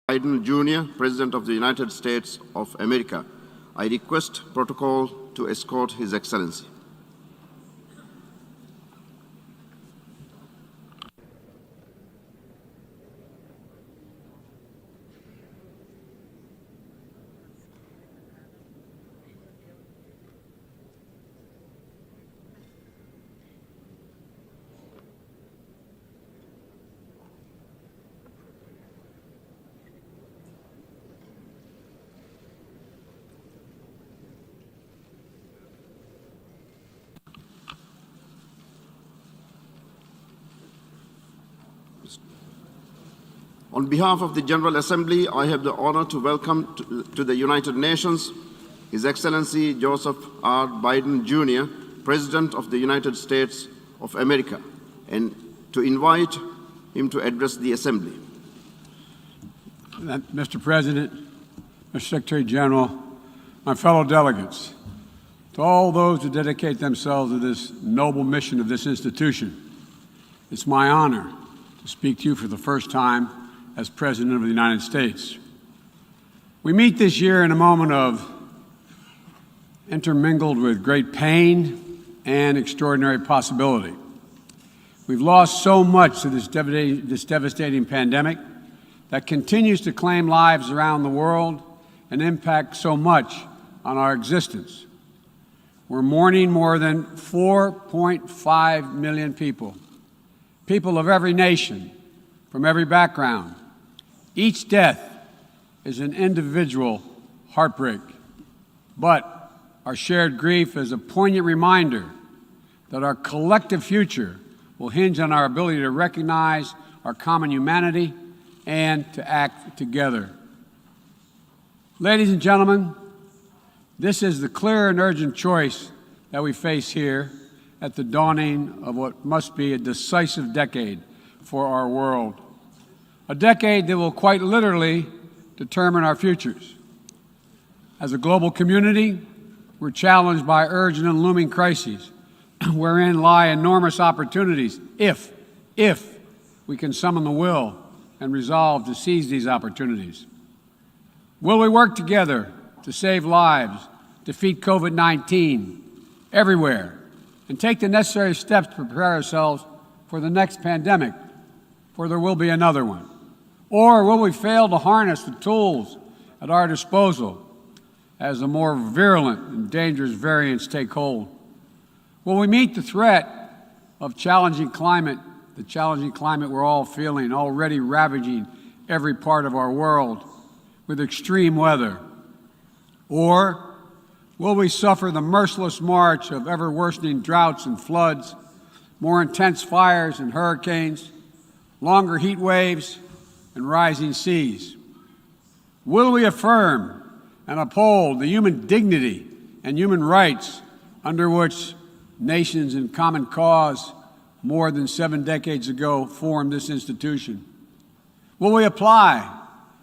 Biden Jr., President of the United States of America. I request protocol to escort His Excellency. On behalf of the General Assembly, I have the honor to welcome to the United Nations His Excellency Joseph R. Biden Jr., President of the United States of America, and to invite him to address the Assembly. Mr. President, Mr. Secretary General, my fellow delegates, to all those who dedicate themselves to this noble mission of this institution, it's my honor to speak to you for the first time as President of the United States. We meet this year in a moment of intermingled with great pain and extraordinary possibility. We've lost so much to this devastating pandemic that continues to claim lives around the world and impact so much on our existence. We're mourning more than 4.5 million people of every nation, from every background. Each death is an individual heartbreak, but our shared grief is a poignant reminder that our collective future will hinge on our ability to recognize our common humanity and to act together. Ladies and gentlemen, this is the clear and urgent choice that we face here at the dawning of what must be a decisive decade for our world. A decade that will quite literally determine our futures. As a global community, we're challenged by urgent and looming crises, wherein lie enormous opportunities if we can summon the will and resolve to seize these opportunities. Will we work together to save lives, defeat COVID-19 everywhere, and take the necessary steps to prepare ourselves for the next pandemic, for there will be another one? Or will we fail to harness the tools at our disposal as the more virulent and dangerous variants take hold? Will we meet the threat of the challenging climate we're all feeling, already ravaging every part of our world with extreme weather? Or will we suffer the merciless march of ever-worsening droughts and floods, more intense fires and hurricanes, longer heat waves, and rising seas? Will we affirm and uphold the human dignity and human rights under which nations in common cause more than 7 decades ago formed this institution? Will we apply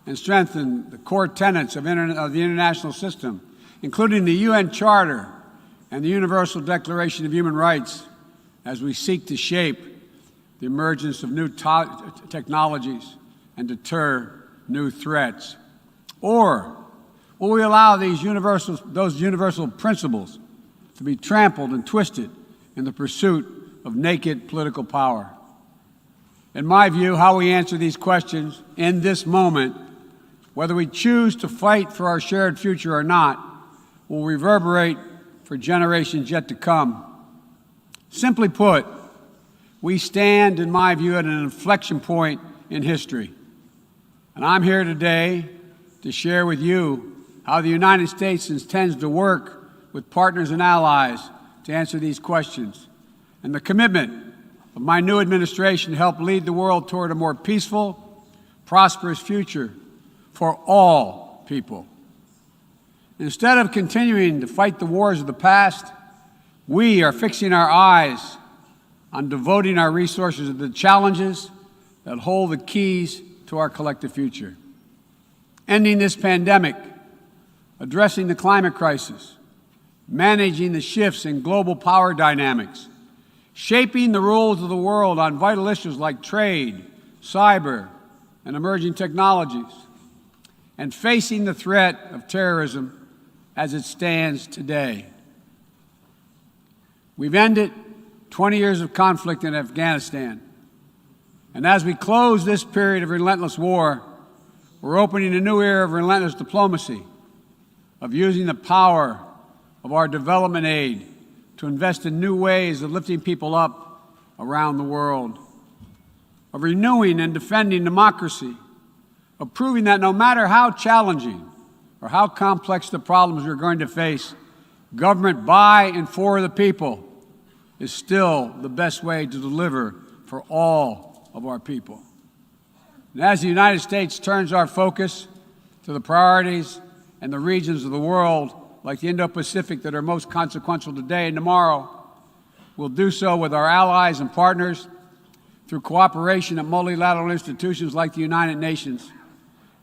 and strengthen the core tenets of the international system, including the UN Charter and the Universal Declaration of Human Rights, as we seek to shape the emergence of new technologies and deter new threats? Or will we allow those universal principles to be trampled and twisted in the pursuit of naked political power? In my view, how we answer these questions in this moment, whether we choose to fight for our shared future or not, will reverberate for generations yet to come. Simply put, we stand, in my view, at an inflection point in history. And I'm here today to share with you how the United States intends to work with partners and allies to answer these questions, and the commitment of my new administration to help lead the world toward a more peaceful, prosperous future for all people. Instead of continuing to fight the wars of the past, we are fixing our eyes on devoting our resources to the challenges that hold the keys to our collective future. Ending this pandemic, addressing the climate crisis, managing the shifts in global power dynamics, shaping the rules of the world on vital issues like trade, cyber, and emerging technologies, and facing the threat of terrorism as it stands today. We've ended 20 years of conflict in Afghanistan, and as we close this period of relentless war, we're opening a new era of relentless diplomacy, of using the power of our development aid to invest in new ways of lifting people up around the world, of renewing and defending democracy, of proving that no matter how challenging or how complex the problems we're going to face, government by and for the people is still the best way to deliver for all of our people. And as the United States turns our focus to the priorities and the regions of the world, like the Indo-Pacific, that are most consequential today and tomorrow, we'll do so with our allies and partners through cooperation at multilateral institutions like the United Nations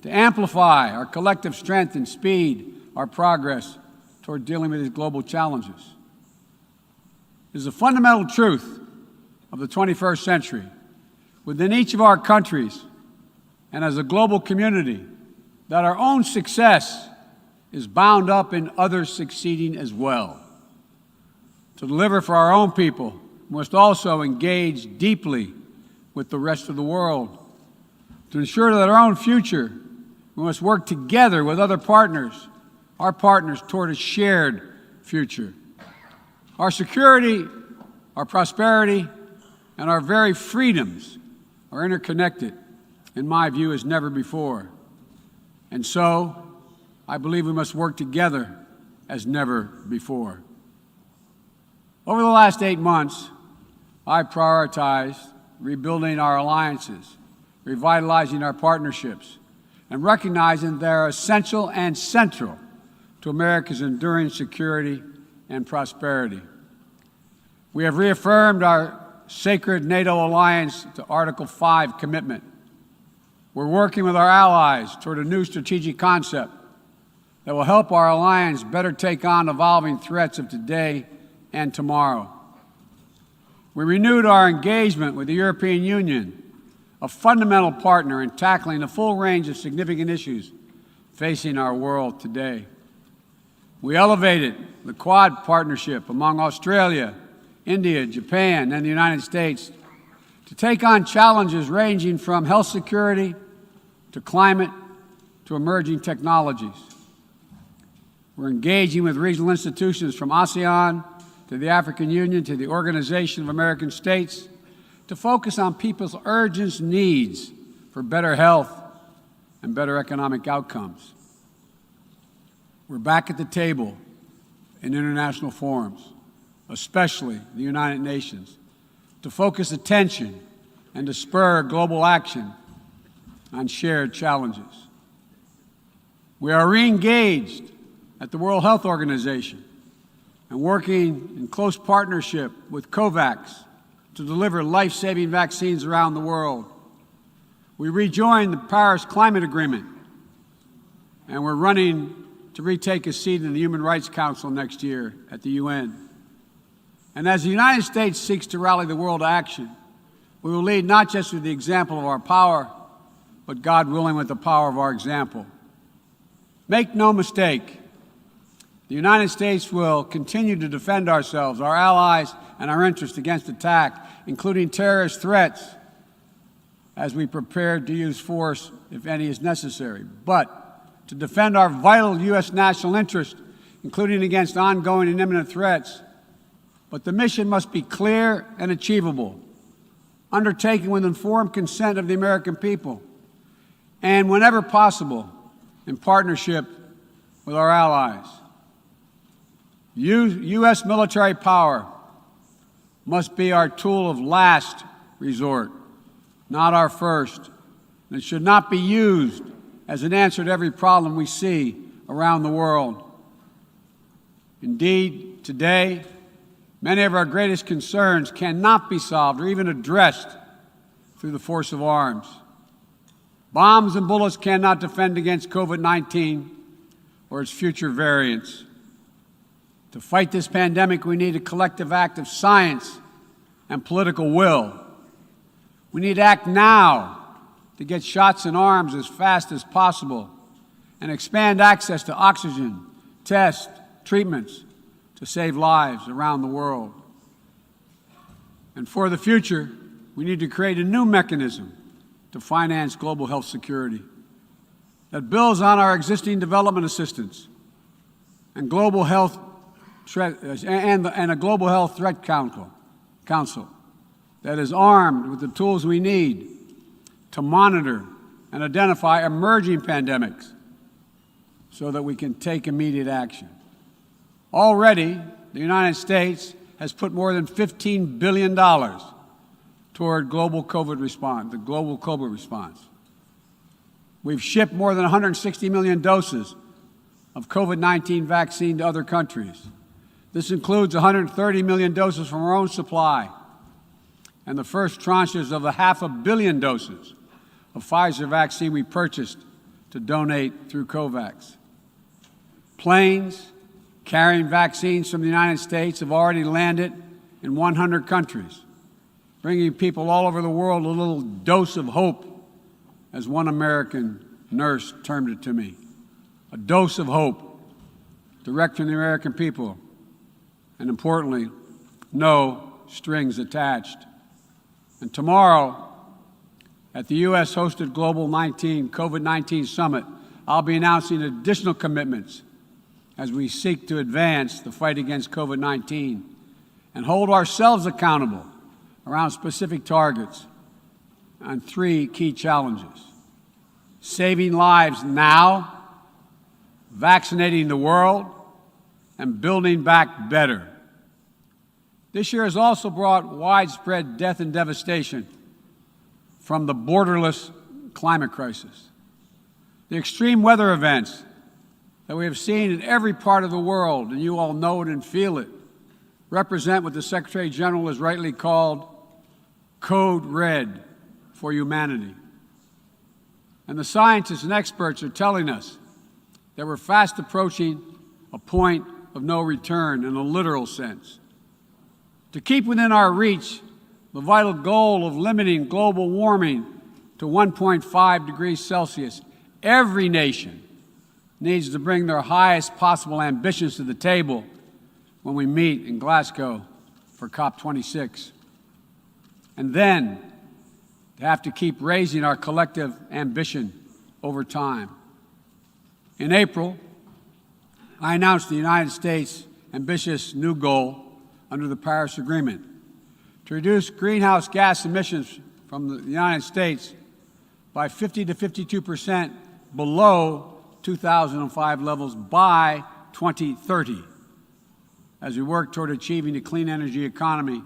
to amplify our collective strength and speed our progress toward dealing with these global challenges. It is a fundamental truth of the 21st century within each of our countries and as a global community that our own success is bound up in others succeeding as well. To deliver for our own people, we must also engage deeply with the rest of the world. To ensure that our own future, we must work together with other partners, our partners, toward a shared future. Our security, our prosperity, and our very freedoms are interconnected, in my view, as never before. And so, I believe we must work together as never before. Over the last 8 months, I prioritized rebuilding our alliances, revitalizing our partnerships, and recognizing they're essential and central to America's enduring security and prosperity. We have reaffirmed our sacred NATO alliance to Article 5 commitment. We're working with our allies toward a new strategic concept that will help our alliance better take on evolving threats of today and tomorrow. We renewed our engagement with the European Union, a fundamental partner in tackling the full range of significant issues facing our world today. We elevated the Quad partnership among Australia, India, Japan, and the United States to take on challenges ranging from health security to climate to emerging technologies. We're engaging with regional institutions from ASEAN to the African Union to the Organization of American States to focus on people's urgent needs for better health and better economic outcomes. We're back at the table in international forums, especially the United Nations, to focus attention and to spur global action on shared challenges. We are re-engaged at the World Health Organization and working in close partnership with COVAX to deliver life-saving vaccines around the world. We rejoined the Paris Climate Agreement, and we're running to retake a seat in the Human Rights Council next year at the UN. And as the United States seeks to rally the world to action, we will lead not just with the example of our power, but, God willing, with the power of our example. Make no mistake, the United States will continue to defend ourselves, our allies, and our interests against attack, including terrorist threats, as we prepare to use force if any is necessary. But to defend our vital U.S. national interest, including against ongoing and imminent threats. But the mission must be clear and achievable, undertaken with informed consent of the American people, and whenever possible, in partnership with our allies. U.S. military power must be our tool of last resort, not our first. And it should not be used as an answer to every problem we see around the world. Indeed, today, many of our greatest concerns cannot be solved or even addressed through the force of arms. Bombs and bullets cannot defend against COVID-19 or its future variants. To fight this pandemic, we need a collective act of science and political will. We need to act now to get shots in arms as fast as possible and expand access to oxygen, tests, treatments to save lives around the world. And for the future, we need to create a new mechanism to finance global health security that builds on our existing development assistance and global health and a global health threat council that is armed with the tools we need to monitor and identify emerging pandemics so that we can take immediate action. Already, the United States has put more than $15 billion toward the global COVID response. We've shipped more than 160 million doses of COVID-19 vaccine to other countries. This includes 130 million doses from our own supply and the first tranches of 500 million doses of Pfizer vaccine we purchased to donate through COVAX. Planes carrying vaccines from the United States have already landed in 100 countries, bringing people all over the world a little dose of hope, as one American nurse termed it to me, a dose of hope direct from the American people, and importantly, no strings attached. And tomorrow, at the U.S.-hosted Global COVID-19 Summit, I'll be announcing additional commitments as we seek to advance the fight against COVID-19 and hold ourselves accountable around specific targets on 3 key challenges: saving lives now, vaccinating the world, and building back better. This year has also brought widespread death and devastation from the borderless climate crisis. The extreme weather events that we have seen in every part of the world, and you all know it and feel it, represent what the Secretary General has rightly called Code Red for humanity. And the scientists and experts are telling us that we're fast approaching a point of no return in a literal sense. To keep within our reach the vital goal of limiting global warming to 1.5 degrees Celsius, every nation needs to bring their highest possible ambitions to the table when we meet in Glasgow for COP26. And then to have to keep raising our collective ambition over time. In April, I announced the United States' ambitious new goal under the Paris Agreement to reduce greenhouse gas emissions from the United States by 50 to 52% below 2005 levels by 2030, as we work toward achieving a clean energy economy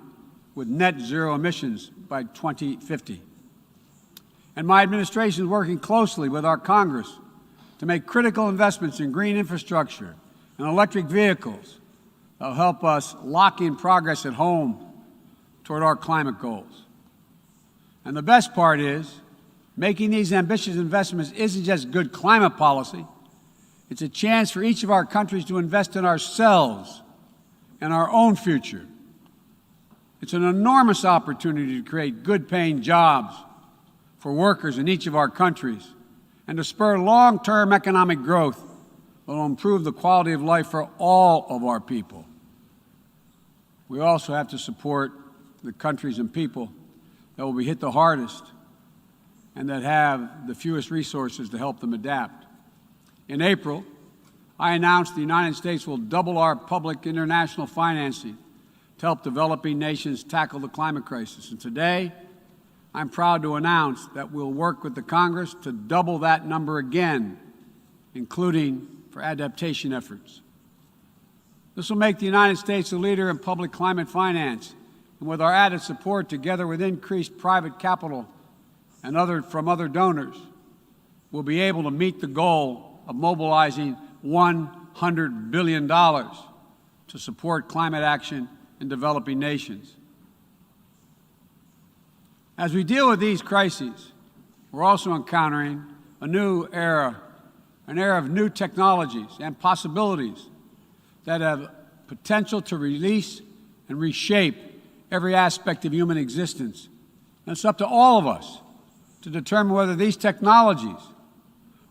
with net zero emissions by 2050. And my administration is working closely with our Congress to make critical investments in green infrastructure and electric vehicles that will help us lock in progress at home toward our climate goals. And the best part is, making these ambitious investments isn't just good climate policy, it's a chance for each of our countries to invest in ourselves and our own future. It's an enormous opportunity to create good-paying jobs for workers in each of our countries and to spur long-term economic growth that will improve the quality of life for all of our people. We also have to support the countries and people that will be hit the hardest and that have the fewest resources to help them adapt. In April, I announced the United States will double our public international financing to help developing nations tackle the climate crisis. And today, I'm proud to announce that we'll work with the Congress to double that number again, including for adaptation efforts. This will make the United States a leader in public climate finance, and with our added support, together with increased private capital and from other donors, we'll be able to meet the goal of mobilizing $100 billion to support climate action in developing nations. As we deal with these crises, we're also encountering a new era, an era of new technologies and possibilities that have potential to release and reshape every aspect of human existence. And it's up to all of us to determine whether these technologies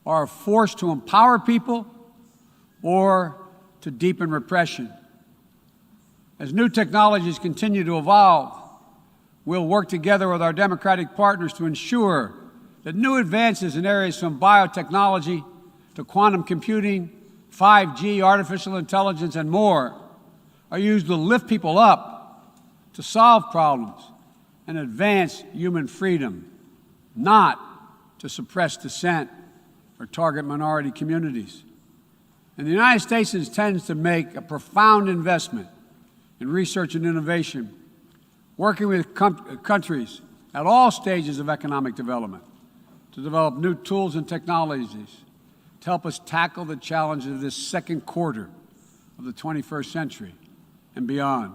are a force to empower people or to deepen repression. As new technologies continue to evolve, we'll work together with our democratic partners to ensure that new advances in areas from biotechnology to quantum computing, 5G, artificial intelligence, and more are used to lift people up, to solve problems, and advance human freedom, not to suppress dissent or target minority communities. And the United States intends to make a profound investment in research and innovation, working with countries at all stages of economic development to develop new tools and technologies to help us tackle the challenges of this second quarter of the 21st century and beyond.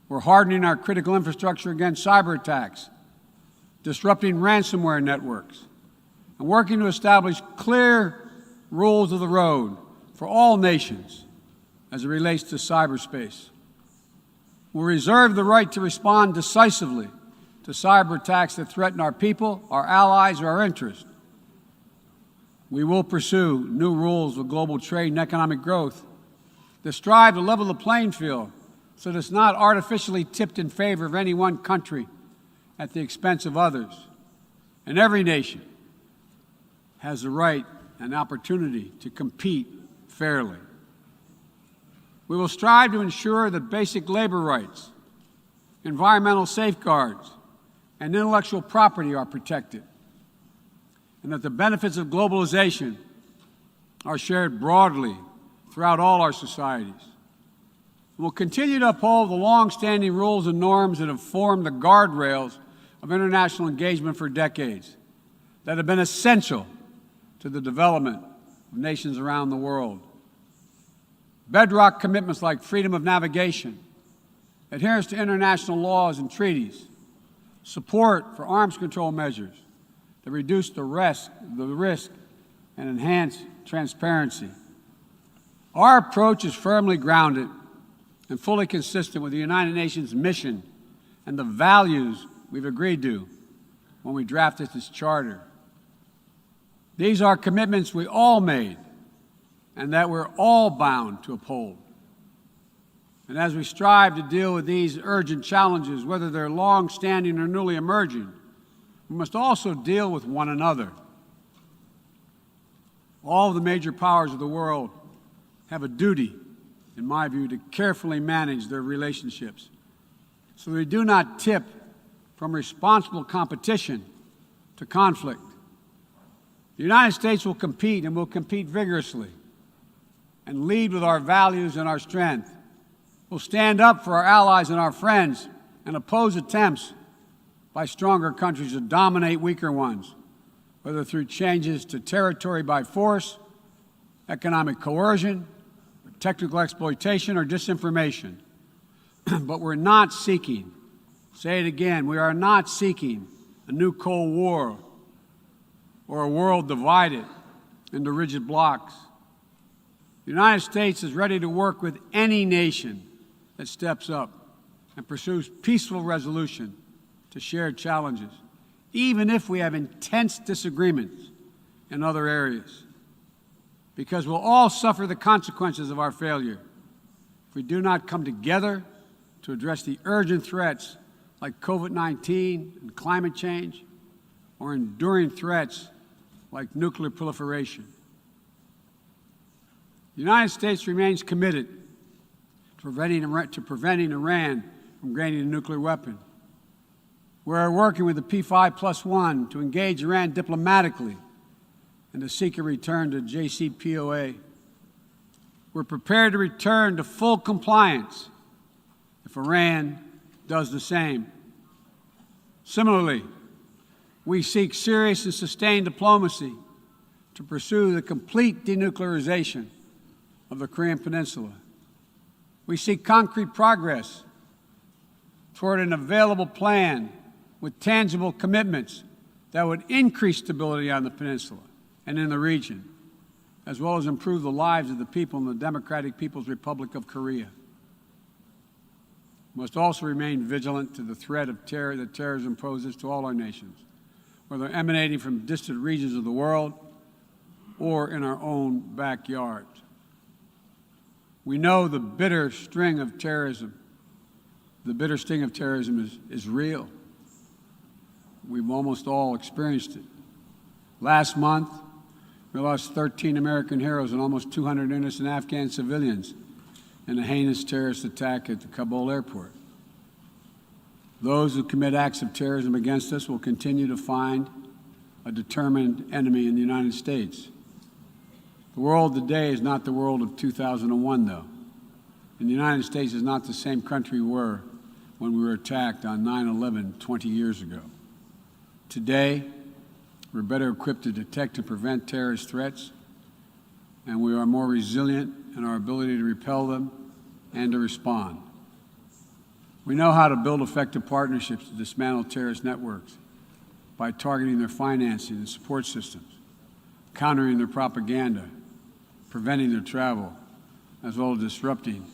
We're hardening our critical infrastructure against cyber attacks, disrupting ransomware networks, and working to establish clear rules of the road for all nations as it relates to cyberspace. We'll reserve the right to respond decisively to cyber attacks that threaten our people, our allies, or our interests. We will pursue new rules of global trade and economic growth that strive to level the playing field so that it's not artificially tipped in favor of any one country at the expense of others. And every nation has the right and opportunity to compete fairly. We will strive to ensure that basic labor rights, environmental safeguards, and intellectual property are protected, and that the benefits of globalization are shared broadly throughout all our societies. We'll continue to uphold the long-standing rules and norms that have formed the guardrails of international engagement for decades, that have been essential to the development of nations around the world. Bedrock commitments like freedom of navigation, adherence to international laws and treaties, support for arms control measures that reduce the risk and enhance transparency. Our approach is firmly grounded and fully consistent with the United Nations mission and the values we've agreed to when we drafted this charter. These are commitments we all made and that we're all bound to uphold. And as we strive to deal with these urgent challenges, whether they're long-standing or newly emerging, we must also deal with one another. All of the major powers of the world have a duty, in my view, to carefully manage their relationships so they do not tip from responsible competition to conflict. The United States will compete, and will compete vigorously, and lead with our values and our strength. We'll stand up for our allies and our friends and oppose attempts by stronger countries to dominate weaker ones, whether through changes to territory by force, economic coercion, technical exploitation, or disinformation. But we're not seeking, say it again, we are not seeking a new Cold War or a world divided into rigid blocs. The United States is ready to work with any nation that steps up and pursues peaceful resolution to shared challenges, even if we have intense disagreements in other areas, because we'll all suffer the consequences of our failure if we do not come together to address the urgent threats like COVID-19 and climate change, or enduring threats like nuclear proliferation. The United States remains committed to preventing Iran from gaining a nuclear weapon. We're working with the P5+1 to engage Iran diplomatically and to seek a return to JCPOA. We're prepared to return to full compliance if Iran does the same. Similarly, we seek serious and sustained diplomacy to pursue the complete denuclearization of the Korean Peninsula. We seek concrete progress toward an available plan with tangible commitments that would increase stability on the peninsula and in the region, as well as improve the lives of the people in the Democratic People's Republic of Korea. We must also remain vigilant to the threat of terror that terrorism poses to all our nations. whether emanating from distant regions of the world or in our own backyards. We know the bitter sting of terrorism is real. We've almost all experienced it. Last month, we lost 13 American heroes and almost 200 innocent Afghan civilians in a heinous terrorist attack at the Kabul airport. Those who commit acts of terrorism against us will continue to find a determined enemy in the United States. The world today is not the world of 2001, though. And the United States is not the same country we were when we were attacked on 9/11 20 years ago. Today, we're better equipped to detect and prevent terrorist threats, and we are more resilient in our ability to repel them and to respond. We know how to build effective partnerships to dismantle terrorist networks by targeting their financing and support systems, countering their propaganda, preventing their travel, as well as disrupting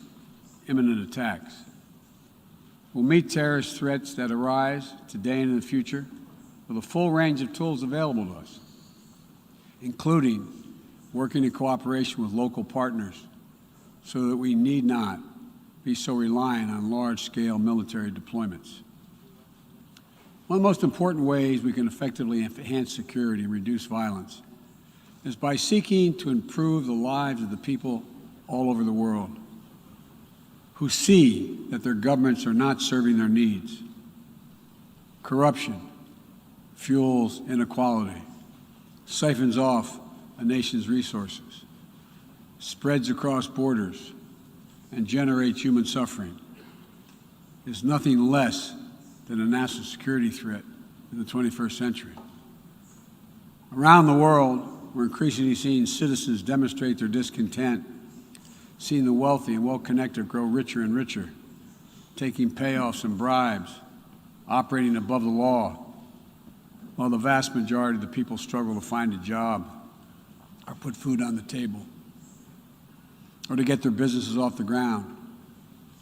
imminent attacks. We'll meet terrorist threats that arise today and in the future with a full range of tools available to us, including working in cooperation with local partners so that we need not be so reliant on large-scale military deployments. One of the most important ways we can effectively enhance security and reduce violence is by seeking to improve the lives of the people all over the world who see that their governments are not serving their needs. Corruption fuels inequality, siphons off a nation's resources, spreads across borders, and generates human suffering. Is nothing less than a national security threat in the 21st century. Around the world, we're increasingly seeing citizens demonstrate their discontent, seeing the wealthy and well-connected grow richer and richer, taking payoffs and bribes, operating above the law, while the vast majority of the people struggle to find a job or put food on the table, or to get their businesses off the ground,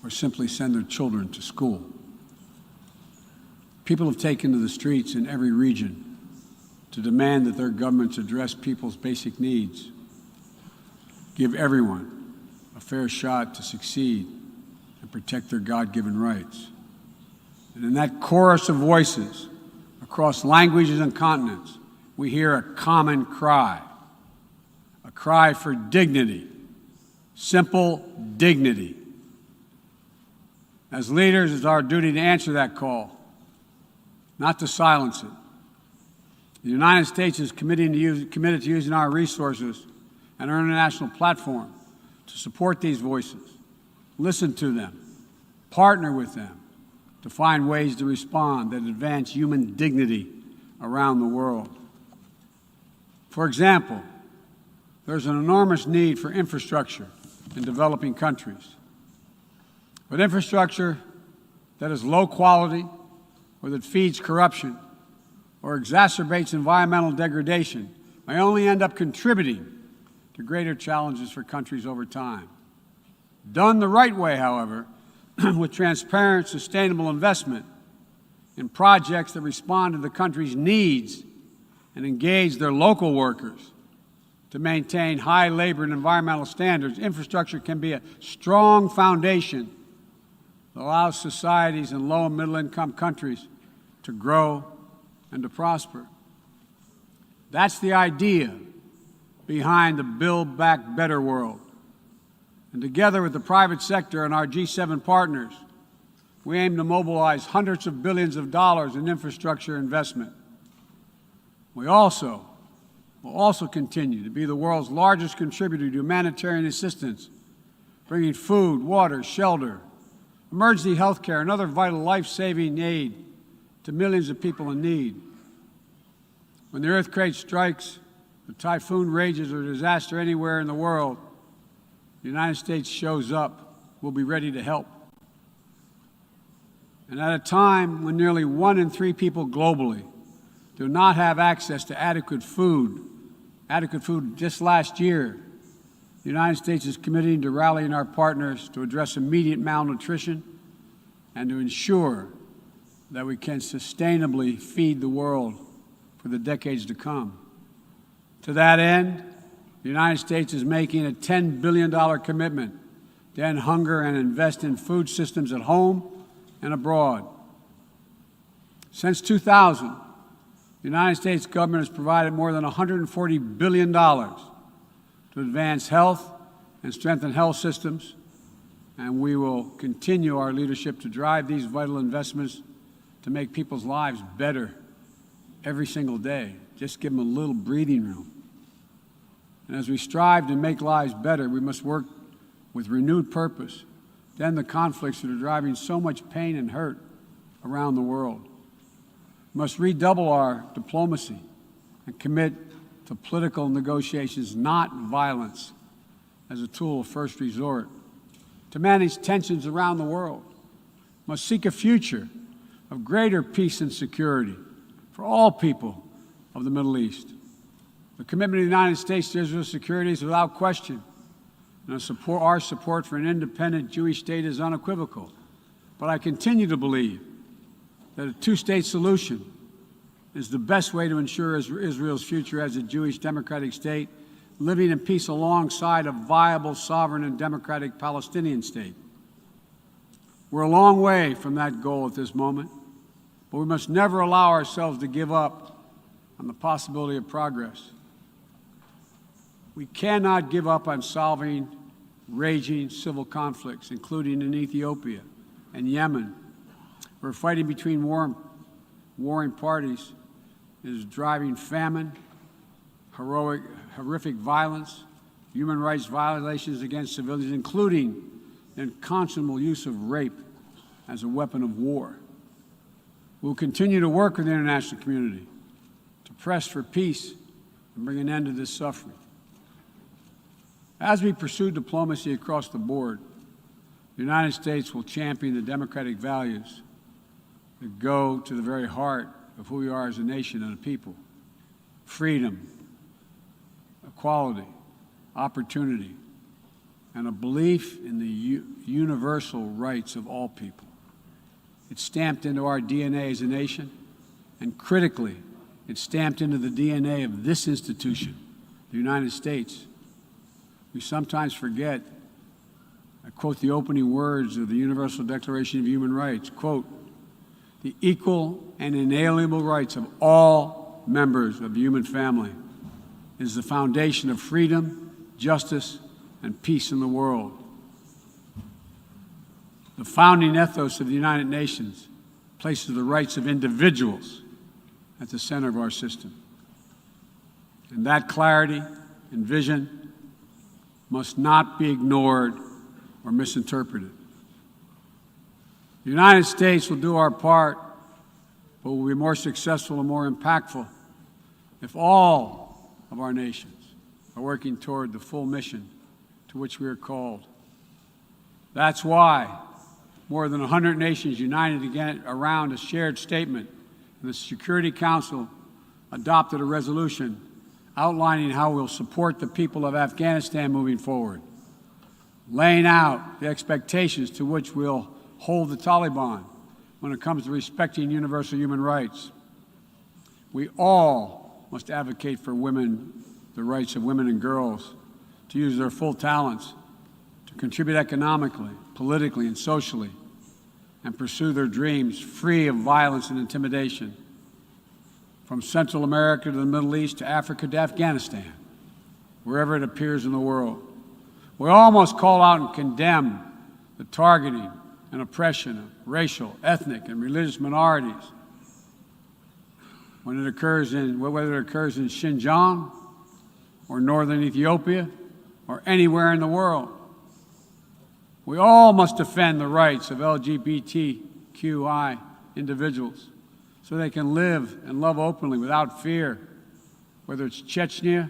or simply send their children to school. People have taken to the streets in every region to demand that their governments address people's basic needs, give everyone a fair shot to succeed, and protect their God-given rights. And in that chorus of voices, across languages and continents, we hear a common cry, a cry for dignity, simple dignity. As leaders, it's our duty to answer that call, not to silence it. The United States is committed to using our resources and our international platform to support these voices, listen to them, partner with them to find ways to respond that advance human dignity around the world. For example, there's an enormous need for infrastructure in developing countries. But infrastructure that is low quality or that feeds corruption or exacerbates environmental degradation may only end up contributing to greater challenges for countries over time. Done the right way, however, with transparent, sustainable investment in projects that respond to the country's needs and engage their local workers to maintain high labor and environmental standards, infrastructure can be a strong foundation that allows societies in low and middle-income countries to grow and to prosper. That's the idea behind the Build Back Better world. And together with the private sector and our G7 partners, we aim to mobilize hundreds of billions of dollars in infrastructure investment. We will also continue to be the world's largest contributor to humanitarian assistance, bringing food, water, shelter, emergency health care, and other vital life-saving aid to millions of people in need. When the earthquake strikes, the typhoon rages, or disaster anywhere in the world, the United States shows up. We'll be ready to help. And at a time when nearly 1 in 3 people globally do not have access to adequate food just last year, the United States is committing to rallying our partners to address immediate malnutrition and to ensure that we can sustainably feed the world for for the decades to come. To that end, the United States is making a $10 billion commitment to end hunger and invest in food systems at home and abroad. Since 2000, the United States government has provided more than $140 billion to advance health and strengthen health systems, and we will continue our leadership to drive these vital investments to make people's lives better every single day. Just give them a little breathing room. And as we strive to make lives better, we must work with renewed purpose to end the conflicts that are driving so much pain and hurt around the world. We must redouble our diplomacy and commit to political negotiations, not violence, as a tool of first resort. To manage tensions around the world, we must seek a future of greater peace and security for all people of the Middle East. The commitment of the United States to Israel's security is without question, and our support for an independent Jewish state is unequivocal. But I continue to believe that a two-state solution is the best way to ensure Israel's future as a Jewish democratic state, living in peace alongside a viable, sovereign, and democratic Palestinian state. We're a long way from that goal at this moment, but we must never allow ourselves to give up on the possibility of progress. We cannot give up on solving raging civil conflicts, including in Ethiopia and Yemen, where fighting between warring parties is driving famine, horrific violence, human rights violations against civilians, including the unconscionable use of rape as a weapon of war. We'll continue to work with the international community to press for peace and bring an end to this suffering. As we pursue diplomacy across the board, the United States will champion the democratic values that go to the very heart of who we are as a nation and a people: freedom, equality, opportunity, and a belief in the universal rights of all people. It's stamped into our DNA as a nation, and critically, it's stamped into the DNA of this institution, the United States. We sometimes forget, I quote the opening words of the Universal Declaration of Human Rights, quote, "The equal and inalienable rights of all members of the human family is the foundation of freedom, justice, and peace in the world." The founding ethos of the United Nations places the rights of individuals at the center of our system. And that clarity and vision must not be ignored or misinterpreted. The United States will do our part, but will be more successful and more impactful if all of our nations are working toward the full mission to which we are called. That's why more than 100 nations united again around a shared statement, and the Security Council adopted a resolution outlining how we'll support the people of Afghanistan moving forward, laying out the expectations to which we'll hold the Taliban when it comes to respecting universal human rights. We all must advocate for women, the rights of women and girls to use their full talents, to contribute economically, politically, and socially, and pursue their dreams free of violence and intimidation. From Central America to the Middle East to Africa to Afghanistan, wherever it appears in the world. We all must call out and condemn the targeting and oppression of racial, ethnic, and religious minorities when it occurs whether it occurs in Xinjiang or northern Ethiopia or anywhere in the world. We all must defend the rights of LGBTQI individuals so they can live and love openly without fear, whether it's Chechnya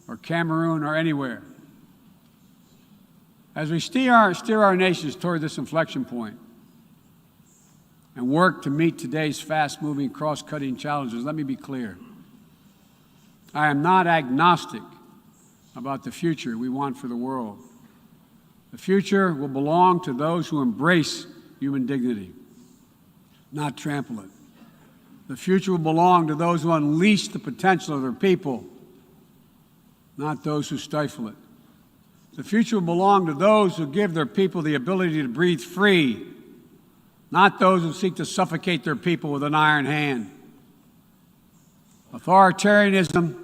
or Cameroon or anywhere. As we steer our nations toward this inflection point and work to meet today's fast-moving, cross-cutting challenges, let me be clear. I am not agnostic about the future we want for the world. The future will belong to those who embrace human dignity, not trample it. The future will belong to those who unleash the potential of their people, not those who stifle it. The future will belong to those who give their people the ability to breathe free, not those who seek to suffocate their people with an iron hand. Authoritarianism,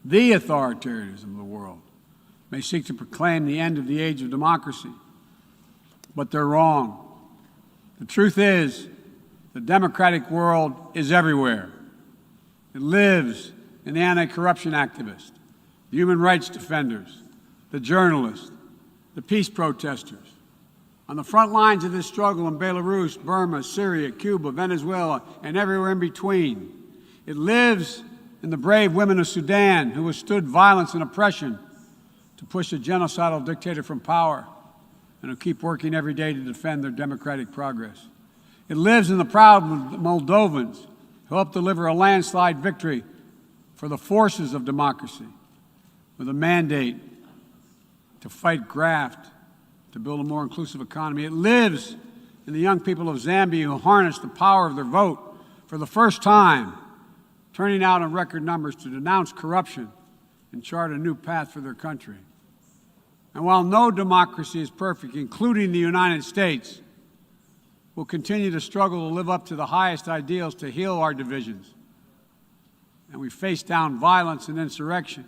the authoritarianism of the world, may seek to proclaim the end of the age of democracy, but they're wrong. The truth is, the democratic world is everywhere. It lives in the anti-corruption activists, the human rights defenders, the journalists, the peace protesters. On the front lines of this struggle in Belarus, Burma, Syria, Cuba, Venezuela, and everywhere in between. It lives in the brave women of Sudan who withstood violence and oppression to push a genocidal dictator from power and who keep working every day to defend their democratic progress. It lives in the proud Moldovans who helped deliver a landslide victory for the forces of democracy with a mandate to fight graft, to build a more inclusive economy. It lives in the young people of Zambia who harnessed the power of their vote for the first time, turning out in record numbers to denounce corruption and chart a new path for their country. And while no democracy is perfect, including the United States, we'll continue to struggle to live up to the highest ideals to heal our divisions. And we face down violence and insurrection.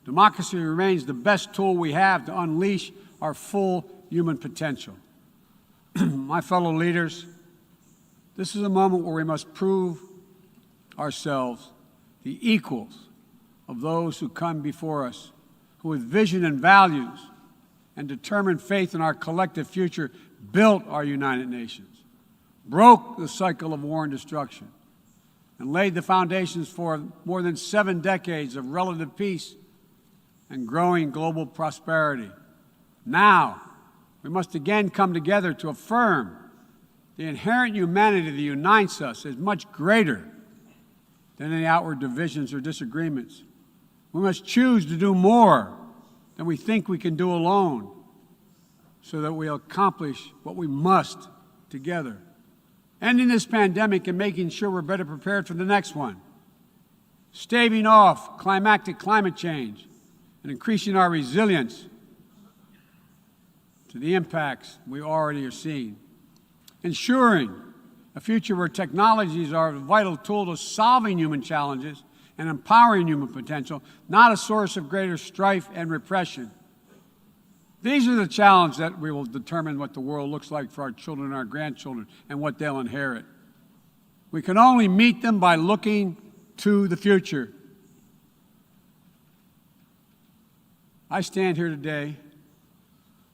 Democracy remains the best tool we have to unleash our full human potential. My fellow leaders, this is a moment where we must prove ourselves the equals of those who come before us, who with vision and values and determined faith in our collective future built our United Nations, broke the cycle of war and destruction, and laid the foundations for more than 7 decades of relative peace and growing global prosperity. Now, we must again come together to affirm the inherent humanity that unites us is much greater than any outward divisions or disagreements. We must choose to do more than we think we can do alone so that we'll accomplish what we must together. Ending this pandemic and making sure we're better prepared for the next one. Staving off climactic climate change and increasing our resilience to the impacts we already are seeing. Ensuring a future where technologies are a vital tool to solving human challenges and empowering human potential, not a source of greater strife and repression. These are the challenges that we will determine what the world looks like for our children and our grandchildren and what they'll inherit. We can only meet them by looking to the future. I stand here today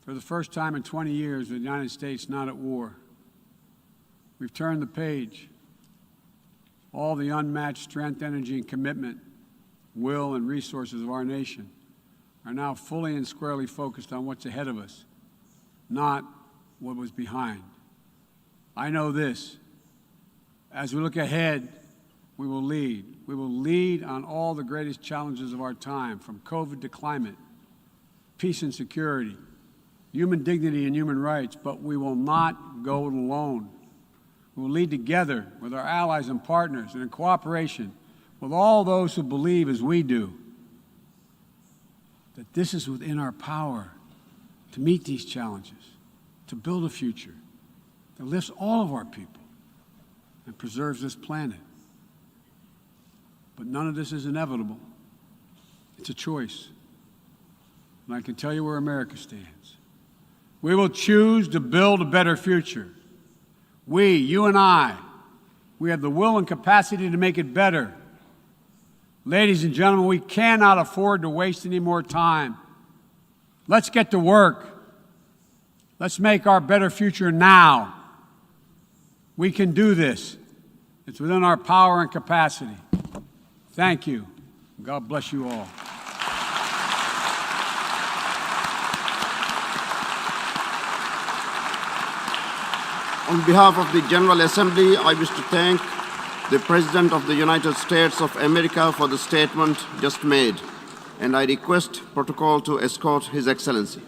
for the first time in 20 years with the United States not at war. We've turned the page. All the unmatched strength, energy, and commitment, will, and resources of our nation are now fully and squarely focused on what's ahead of us, not what was behind. I know this. As we look ahead, we will lead. We will lead on all the greatest challenges of our time, from COVID to climate, peace and security, human dignity and human rights, but we will not go it alone. We will lead together with our allies and partners and in cooperation with all those who believe as we do that this is within our power to meet these challenges, to build a future that lifts all of our people and preserves this planet. But none of this is inevitable. It's a choice. And I can tell you where America stands. We will choose to build a better future. We, you and I, we have the will and capacity to make it better. Ladies and gentlemen, we cannot afford to waste any more time. Let's get to work. Let's make our better future now. We can do this. It's within our power and capacity. Thank you. God bless you all. On behalf of the General Assembly, I wish to thank the President of the United States of America for the statement just made, and I request protocol to escort His Excellency.